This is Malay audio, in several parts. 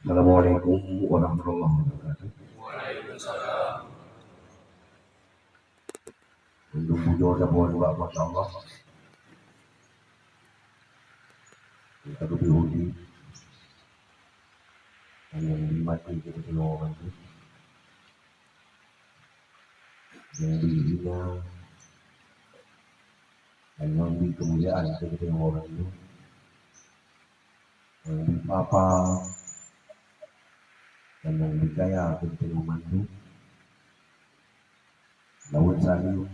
Assalamualaikum warahmatullahi wabarakatuh. Untuk bujur dan buat juga Masya Allah. Kita diuji dan yang dimati kita semua orang itu. Yang dihina dan yang di kemuliaan kita semua orang itu. Yang dipapa dan yang dikaya kita semua orang itu. Laut salim.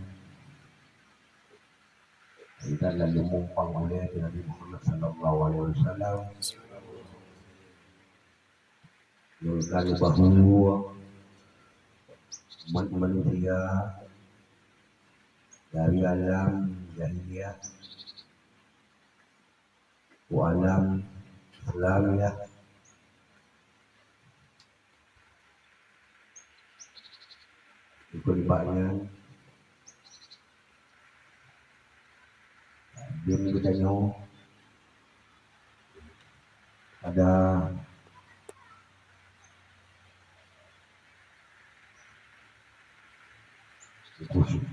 Kita dan memumpang oleh Nabi Muhammad sallallahu alaihi wasallam. Yang bahwa umat manusia dari alam jahiliyah ke alam Islamiyah ikut banyak dia bertanya ada khusus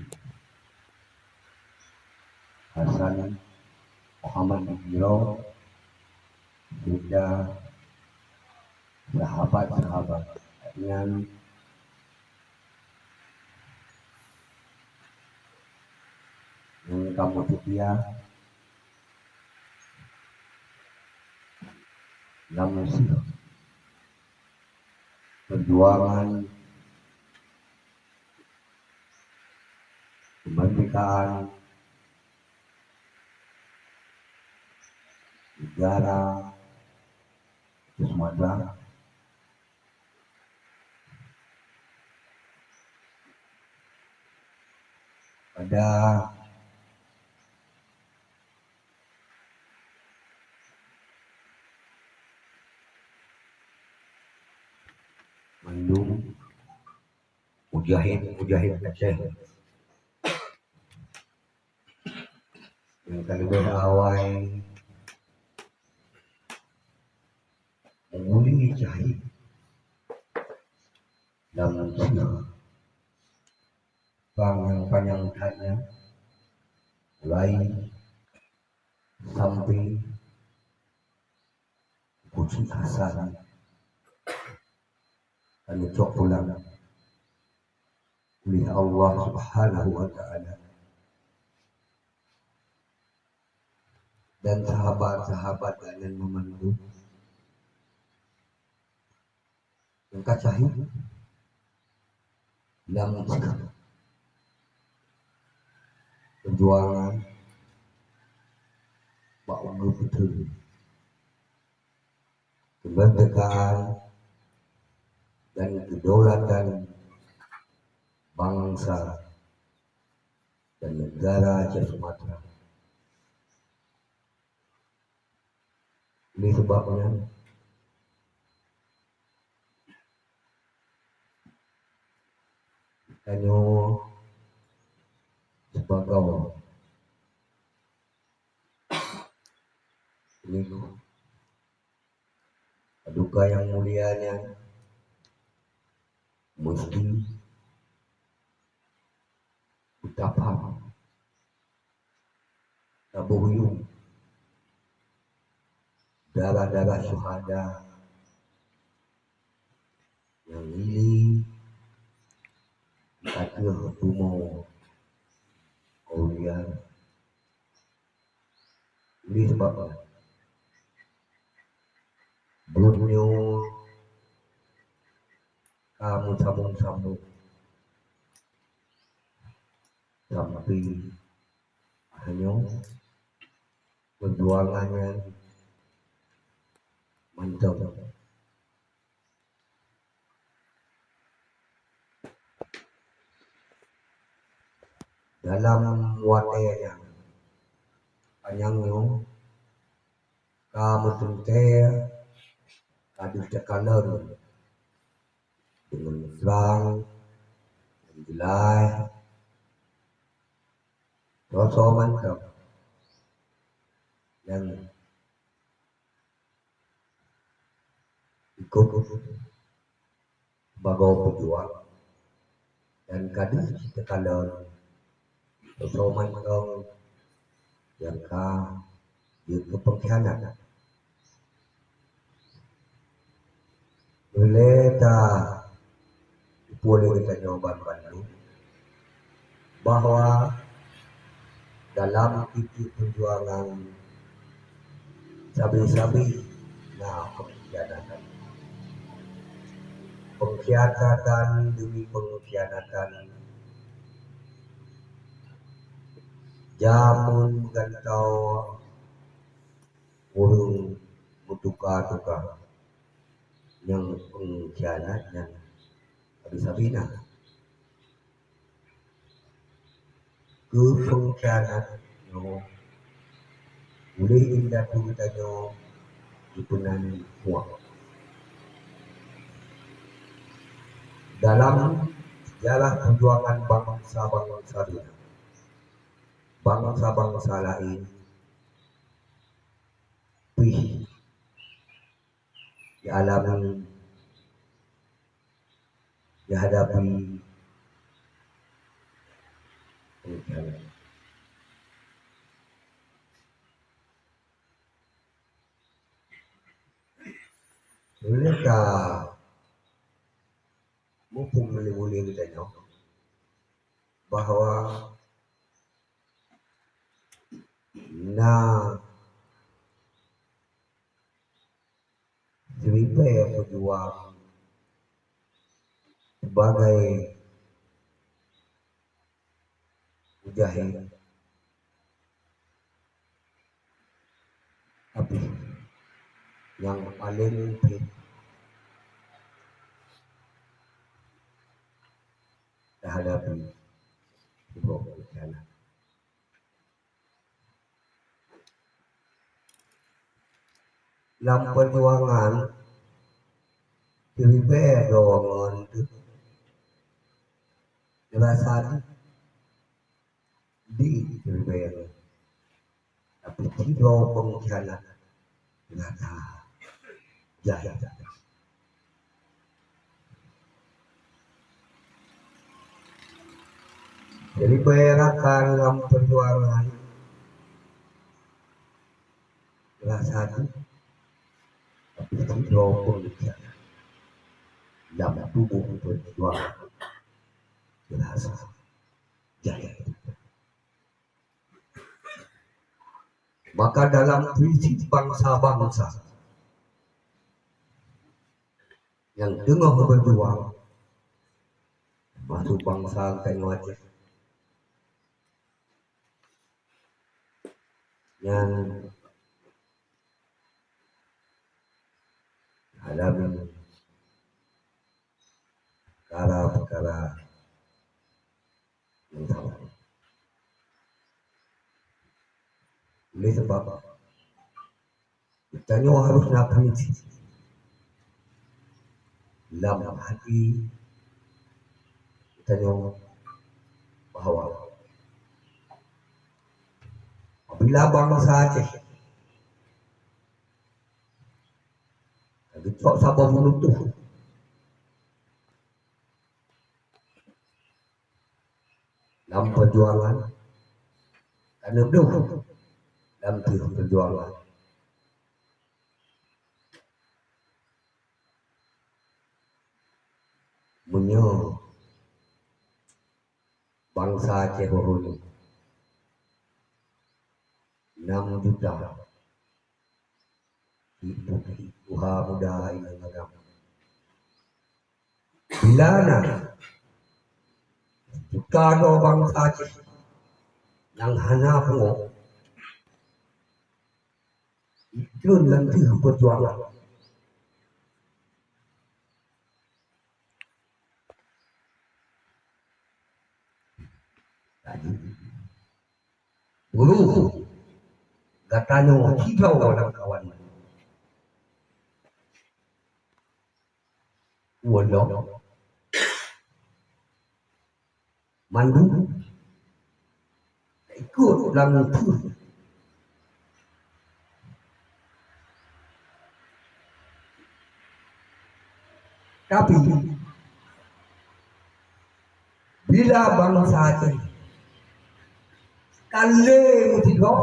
Hasan Muhammad Biro sudah sahabat-sahabat dengan yang kamu setia dalam perjuangan kemerdekaan negara Sumatera pada Bandung Mujahid Aceh yang kali berawal mengulingi cahaya dalam sirah panjang tanya mulai sampai khusus Hasan dan ucap pulang oleh Allah Subhanahu wa Ta'ala dan sahabat-sahabat yang memandu yang kacahi dalam perjuangan Ba'unggu betul kemerdekaan dan kedaulatan bangsa dan negara Aceh Sumatera. Ini sebabnya hanya sebagai ini duka yang mulianya mesti betapa tabuhyung darah-darah syuhada yang ini akhir tumo kaulian ini sebabnya belumnya kamu sambung-sambung sampai hanya perjuangannya mantap dalam watanya panjangnya kamu tentu kadus tekanan dengan terang dan jelas rasa mantap dan ikut sebagai pejuang dan kadang kita kalau persoalan yang itu pengkhianat boleh tak boleh kita jawaban Bandung bahwa dalam titik perjuangan sabi-sabi pengkhianatan demi pengkhianatan jamun gantau urung mutuka-tuka yang pengkhianat dan sabi-sabina ke pengkhianat no boleh indah kita no dipunan muak dalam sejarah perjuangan bangsa lain dialami dihadapi pengkhianat. Mereka mumpung boleh kita bahwa Jeripe pejuang sebagai mujahid tapi yang paling terhadapi bencana. Dalam perjuangan Jeripe doangan dirasa di Jeripe tapi tidak pengkhianat ternyata jaya. Jadi bayangkan dalam perjuangan terasa tapi tidak pengkhianat dalam tubuh perjuangan terasa jaya. Maka dalam prinsip bangsa-bangsa yang tengah berjuang masuk bangsa Kayu Aceh yang alami perkara-perkara yang salah. Oleh sebab kita harus prinsip dalam hati kita bahwa apabila bangsa Aceh Gecok Sabah menutup dalam perjuangan karena dalam perjuangan menyo bangsa Aceh Bahulu 6 juta Tuha muda ilang agama bila juta bangsa Aceh yang hana pengo itu nanti perjuangan dulu katanya hijau orang kawan Wolo mandu ikut dalam itu Tapi bila bangsa Aceh kale mutigo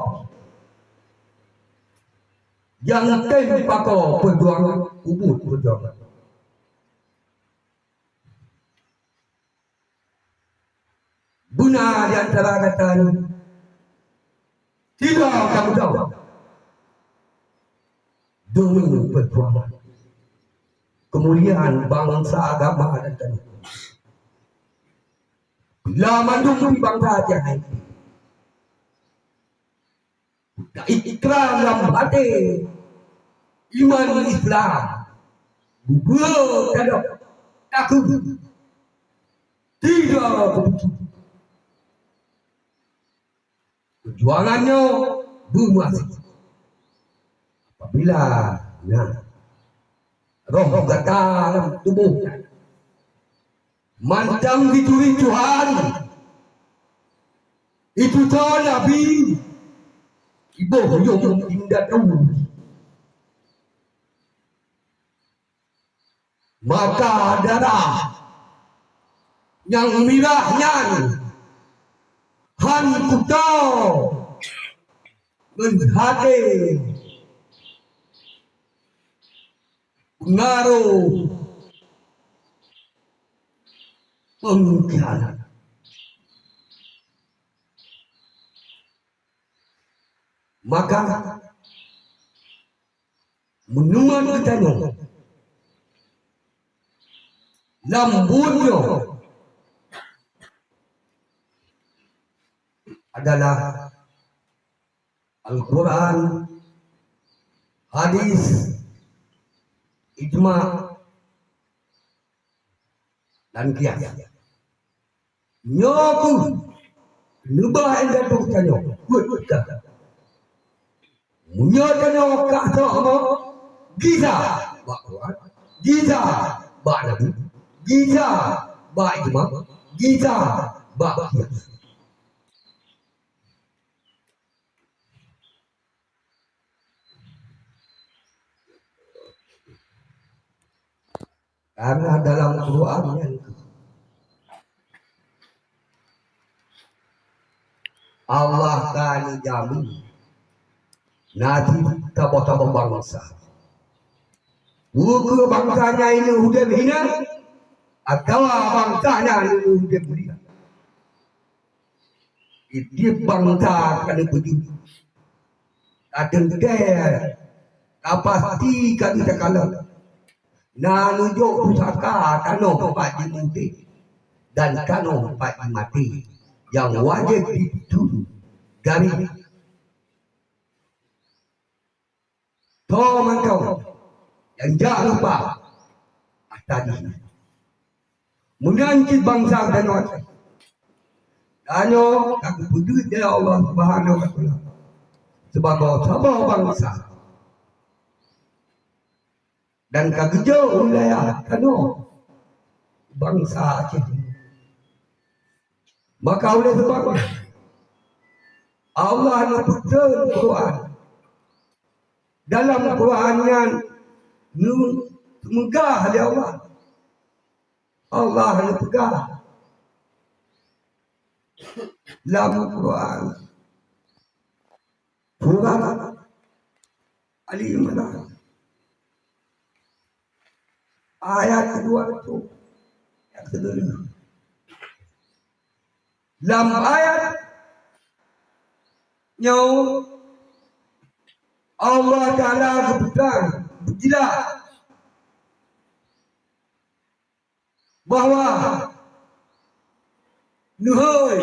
yang tempako perjuangan ubud perjuangan guna di antara kata tidak kamu tahu demi perjuangan kemuliaan bangsa agama dan tanah. Bila mandung bangsa Aceh ikrar dalam hati iman Islam bubur kadang takut tidak begitu perjuangannya bermasih apabila roh gata dalam tubuh mantang dicuri Tuhan itu tahu Nabi ibu yang indah dulu maka darah yang mirahnya han kutau menghati pengaruh pengkhianat. Maka menuan ketanya lambutnya adalah Al-Quran, hadis, ijma dan qiyas. Nyoku nubah enda tu kanyo, buat ka. Munyo kanyo ka sama giza, ba Quran, giza ba nabi, giza ba ijma, giza ba qiyas. Karena dalam Quran yang Allah kani jamin nanti tabah-tabah bangsa. Buku bangsanya ini udah hina atau bangsanya ini udah mulia. Itu bangsa kali begitu. Kadang dia kapasti kali terkalah. Na nunjuk pusaka kano Pak Dimunti dan kano Pak Mati yang wajib dituduh dari Tomangkau yang jangan lupa tadi menganci bangsa dan Aceh. Danyo aku puji dia Allah Subhanahu wa taala sebagai sabah bangsa dan kagejo wilayah kano bangsa Aceh. Maka oleh sebab Allah menyebutkan Quran dalam Qurannya megah di Allah. Allah megah dalam Quran. Surah Ali Imran ayat kedua itu yang kedua. Dalam ayat yang Allah Ta'ala berpegang berjelas bahwa nuhai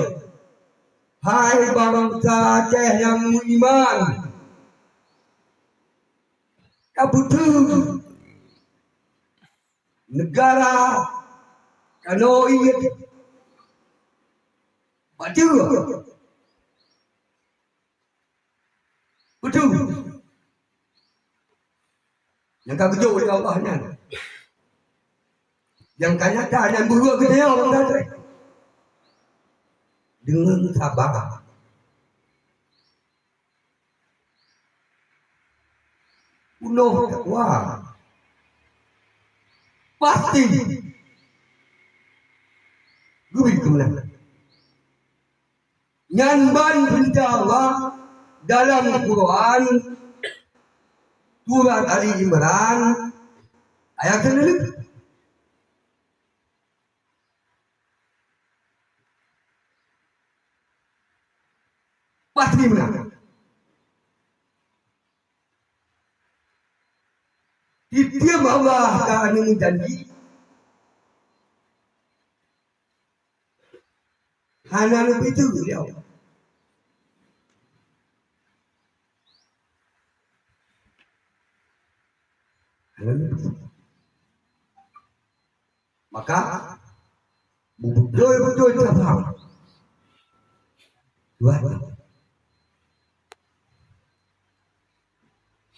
hai bangsa Aceh yang beriman kabutuh negara kano ingat betul betul yang kagejo oleh Allahnya yang kenyataan yang berbuat gede orang tadi dengan sabar penuh takwa pasti gue kemenangan. Nyanban penjawa dalam Quran surat Ali Imran ayat 6. Pasti menang. Dia Allah akan menjanji hanya lebih itu dia. Maka betul-betul kita paham.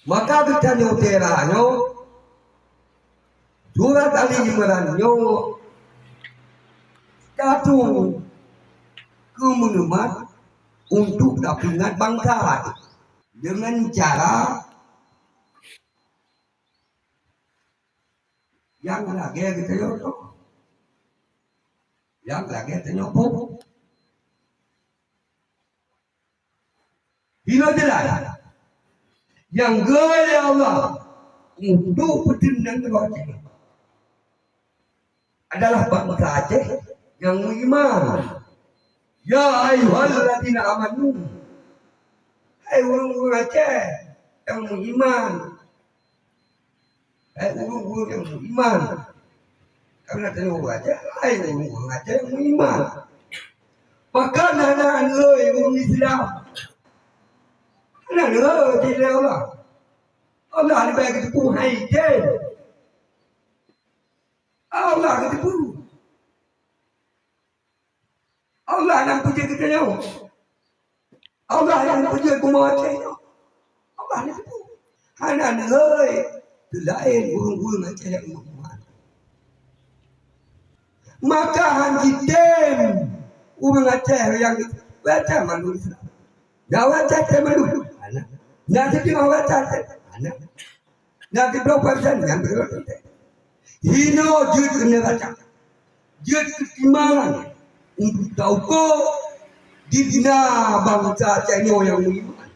Maka kita nyoteranyo surat Ali Imran nyo satu kemenemat untuk dapat bangsa dengan cara yang lagi kita yuk, yang lagi kita nyopok. Bila jelas yang gaya Allah untuk bertindak wajib adalah bangsa Aceh yang beriman. Ya ayyuhalladzina amanu, hai orang-orang Aceh yang beriman, hai orang-orang yang beriman. Karena orang Aceh, hai orang-orang Aceh yang beriman. Maka anak-anak orang Islam, anak-anak tidak Allah ni bagi tipu hai je. Allah ketipu. Allah yang puja kita nyawa. Allah yang puja kumawat nyawa. Allah ni tipu. Hana nilai lain burung-burung Aceh yang beriman. Maka hanjitem burung Aceh yang baca manusia. Jawab Aceh manusia. Nanti dia baca Aceh. Nanti berapa persen yang berapa? Hino jut kena baca, jut ketimbang untuk tahu ko dibina bangsa Aceh yang beriman.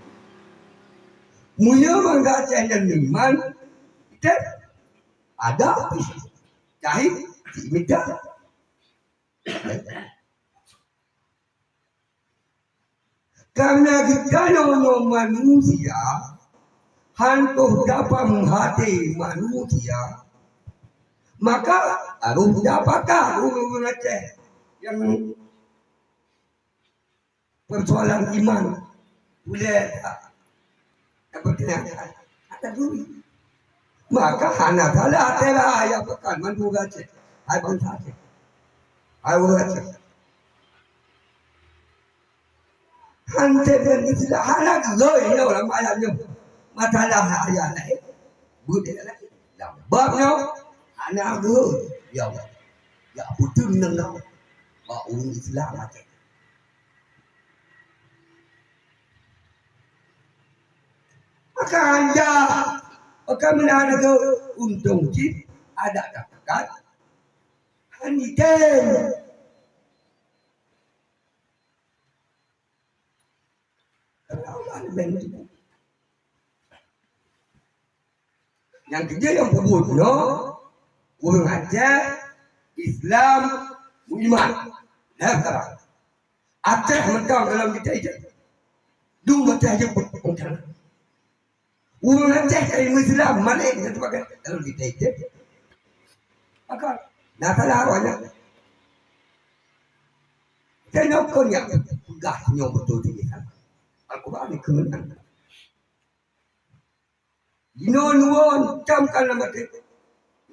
Munya bangsa Aceh yang beriman, kita ada cahit tidak. Karena kita yang manusia hantu dapat menghati manusia, maka harus dapatkah orang Aceh yang persoalan iman boleh dapat ada duit. Maka hanya salah telah yang pekan mandu Aceh, hai bangsa Aceh, hai orang Aceh. Hantar dan istilah anak loy orang ayahnya masalah ayah lain budaya lain babnya anak loy ya betul nang mak orang Islam aja. Maka anda akan menahan untung cip ada katakan hanikan. Yang ketiga yang pembunuhnya orang Aceh Islam beriman. Nah sekarang Aceh mentang dalam kita itu dua Aceh yang berpengalaman. Orang Aceh dari Islam mana yang terpakai dalam kita itu. Maka dah salah awalnya. Saya nak kau yang gahnya betul dia. Al-Quran ni kemenangan. Nuwun camkan nama kita.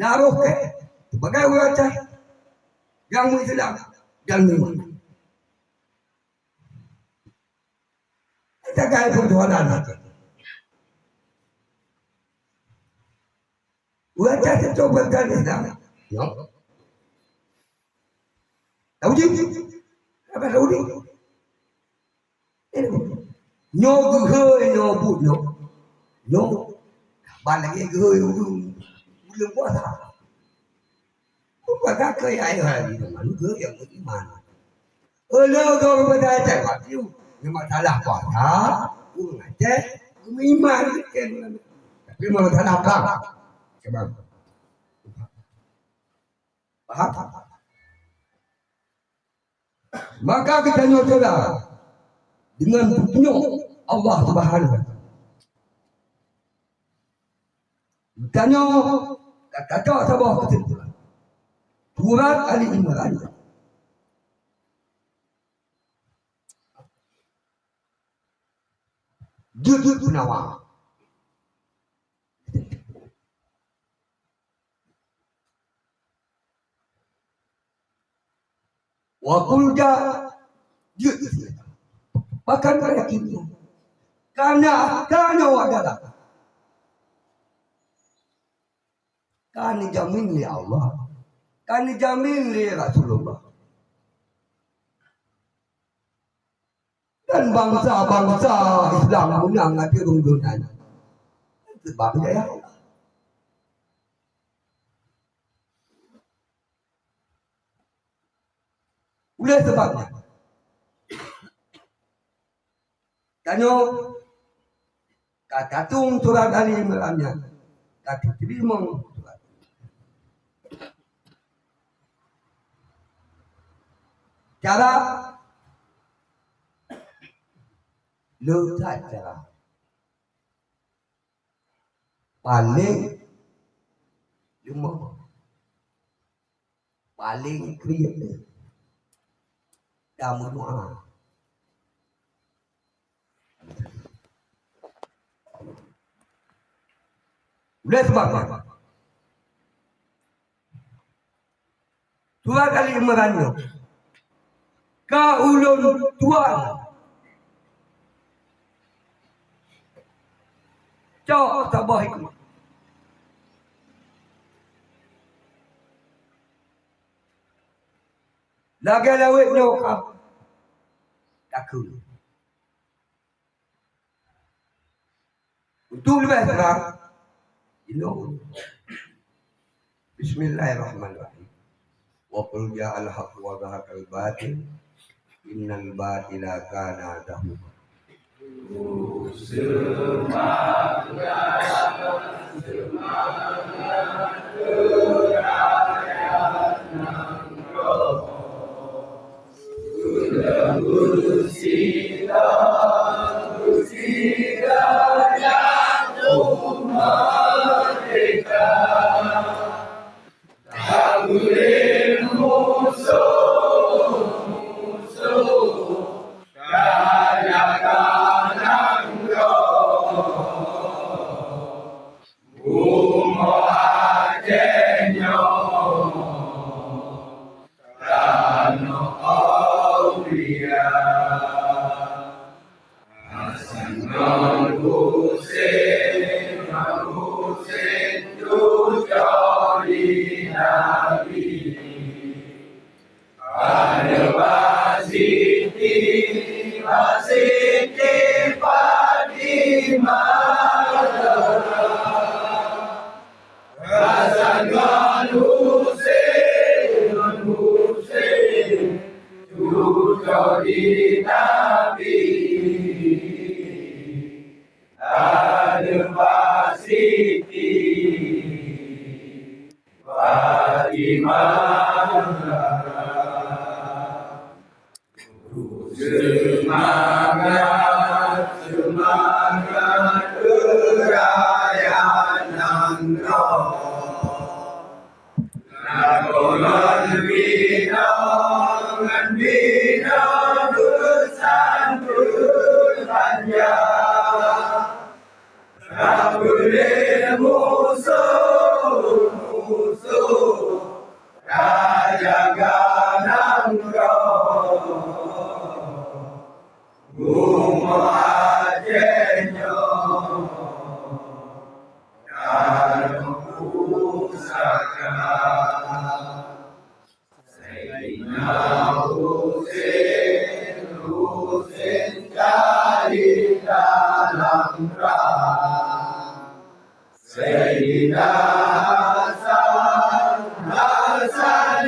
Naruh ke sebagai orang Aceh yang Islam dan iman. Kita gaya perjuangan kita. Orang Aceh itu berkan Islam. Ya. Tahu je? Apa tahu ni? Nyo gehoi nyo but nyo balik gehoi belum puasa pada kaya hari manusia yang beriman. Kalau kau berada mati, memang salah pada, kau ngajar, kau beriman kan. Tapi memang salah apa? Sebab faham? Maka kita nyatakan dengan petunjuk Allah Subhanahu. Bertanya kata sebuah kesimpulan. Surat Ali Imran. Judul penawar. Wakulja judul. Bahkan keyakinan. Karena adalah kan jamin li Allah, kan jamin li Rasulullah. Dan bangsa-bangsa Islam menang hati rundunan. Sebabnya ya Allah. Oleh sebabnya. Tanya kata tung surat Ali Imrannya. Kata terima surat. Cara letak cara paling paling kreatif dalam doa. Oleh sebabnya surat Ali Imran kaulun Tuhan cok tabah hikmah lagi lawit nyokap takut untuk lebih terang Bismillahirrahmanirrahim. Wa qul ja'al haqq wa zahaqal batil innal batila kana zahuqa. Sayyidina Hasan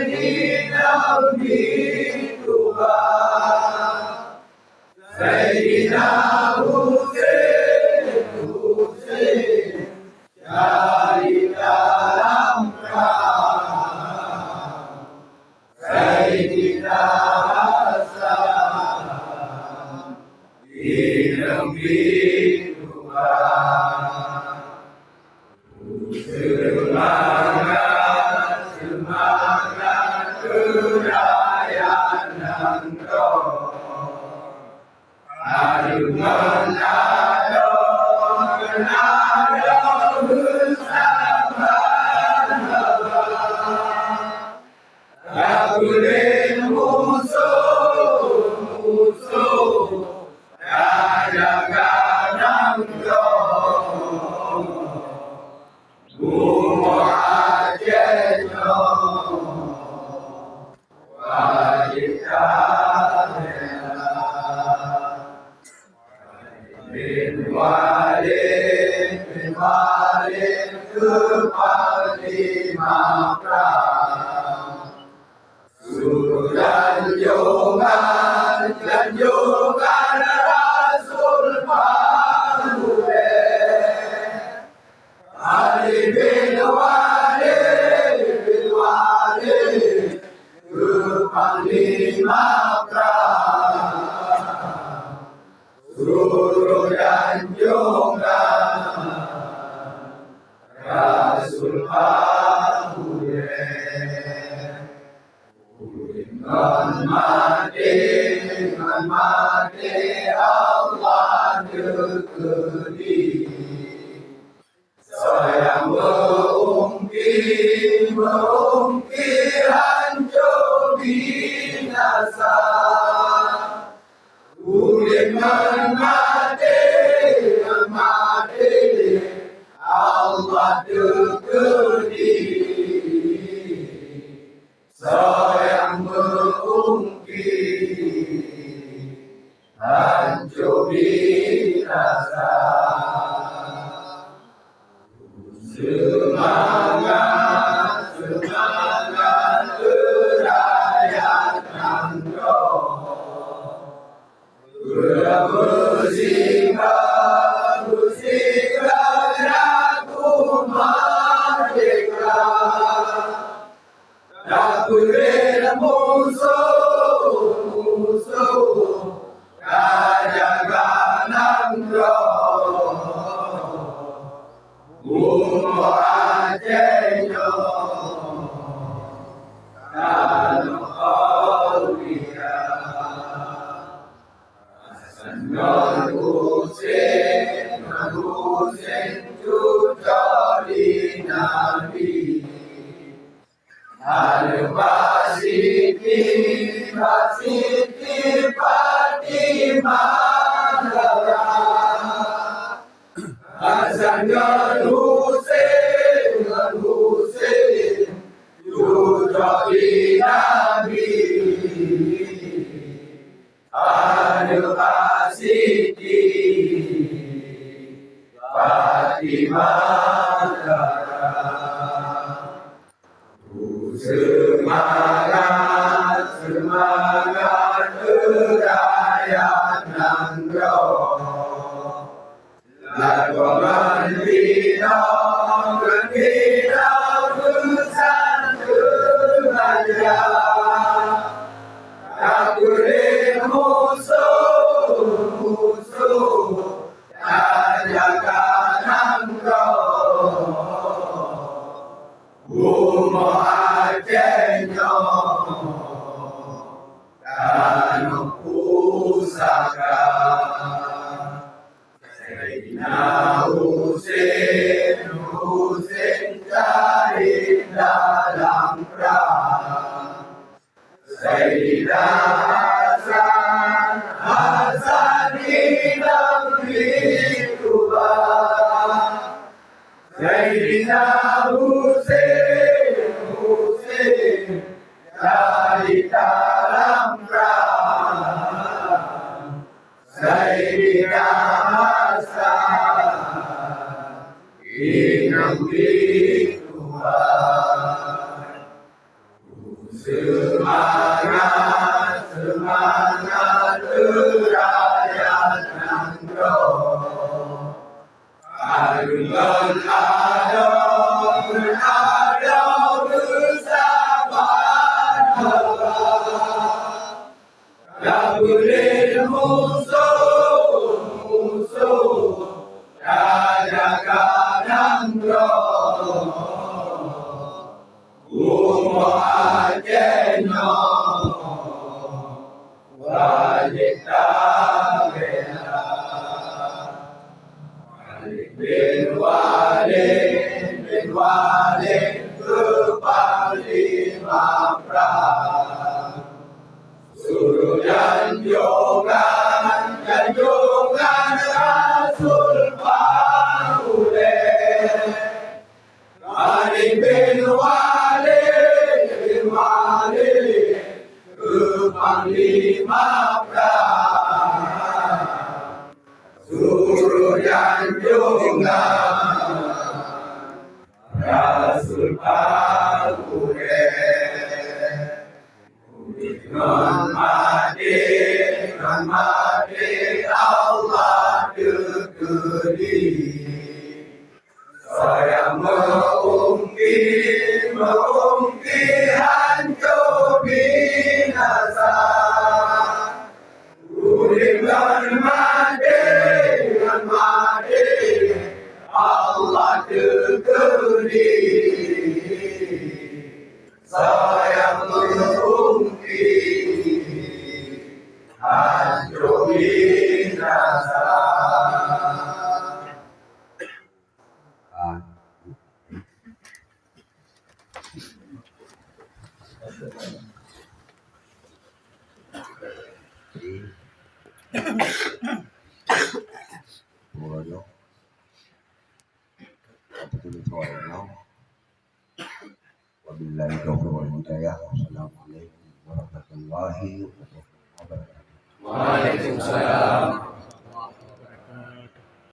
Semangat, semangat rakyat Nangro. Alun-alun ada bersahabat Allah. Rabulil musuh raja Nangro. Umo ajeno wajita bela bin walid kepanglima perang suruh janjungan Rasul Paulus Khalid bin Walid kepanglima perang suruh janjungan Rasul Paulus non mati Allah dekeri saya mengungkir hancur binasa dengan mati Allah dekeri saya mengungkir hancur binasa. Wabillahi taufiq wal hidayah. Wassalamualaikum warahmatullahi wabarakatuh. Waalaikumsalam.